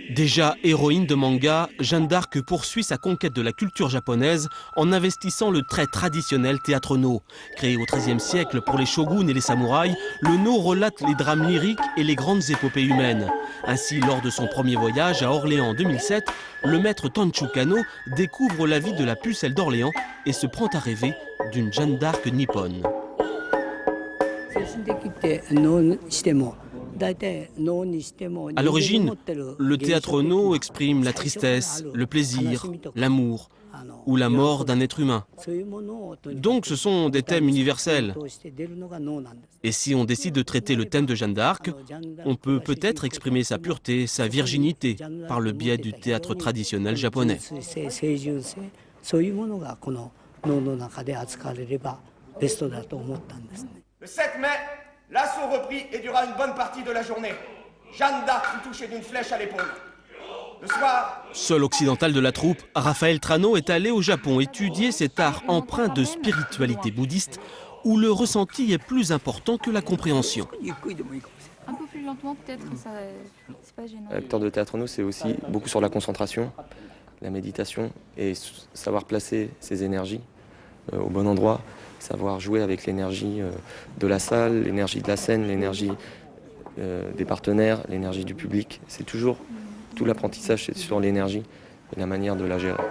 Déjà héroïne de manga, Jeanne d'Arc poursuit sa conquête de la culture japonaise en investissant le très traditionnel théâtre no. Créé au XIIIe siècle pour les shoguns et les samouraïs, le no relate les drames lyriques et les grandes épopées humaines. Ainsi, lors de son premier voyage à Orléans en 2007, le maître Tanchu Kano découvre la vie de la pucelle d'Orléans et se prend à rêver d'une Jeanne d'Arc nippone. À l'origine, le théâtre no exprime la tristesse, le plaisir, l'amour ou la mort d'un être humain. Donc ce sont des thèmes universels. Et si on décide de traiter le thème de Jeanne d'Arc, on peut peut-être exprimer sa pureté, sa virginité, par le biais du théâtre traditionnel japonais. Le 7 mai, l'assaut reprit et dura une bonne partie de la journée. Jeanne d'Arc fut touchée d'une flèche à l'épaule. Le soir... Seul occidental de la troupe, Raphaël Trano est allé au Japon étudier cet art empreint de spiritualité bouddhiste où le ressenti est plus important que la compréhension. Un peu plus lentement peut-être, c'est pas gênant. L'acteur de théâtre no, c'est aussi beaucoup sur la concentration, la méditation et savoir placer ses énergies au bon endroit, savoir jouer avec l'énergie de la salle, l'énergie de la scène, l'énergie des partenaires, l'énergie du public. C'est toujours tout l'apprentissage sur l'énergie et la manière de la gérer.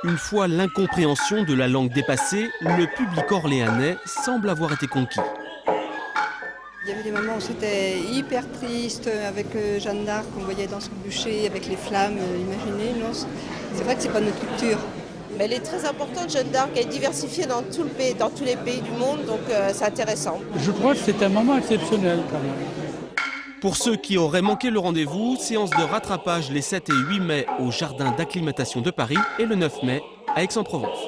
Une fois l'incompréhension de la langue dépassée, le public orléanais semble avoir été conquis. Il y avait des moments où c'était hyper triste, avec Jeanne d'Arc, on voyait dans son bûcher, avec les flammes, imaginez. C'est vrai que c'est pas notre culture. Mais elle est très importante, Jeanne d'Arc, elle est diversifiée dans tous les pays du monde, donc c'est intéressant. Je crois que c'est un moment exceptionnel quand même. Pour ceux qui auraient manqué le rendez-vous, séance de rattrapage les 7 et 8 mai au Jardin d'acclimatation de Paris et le 9 mai à Aix-en-Provence.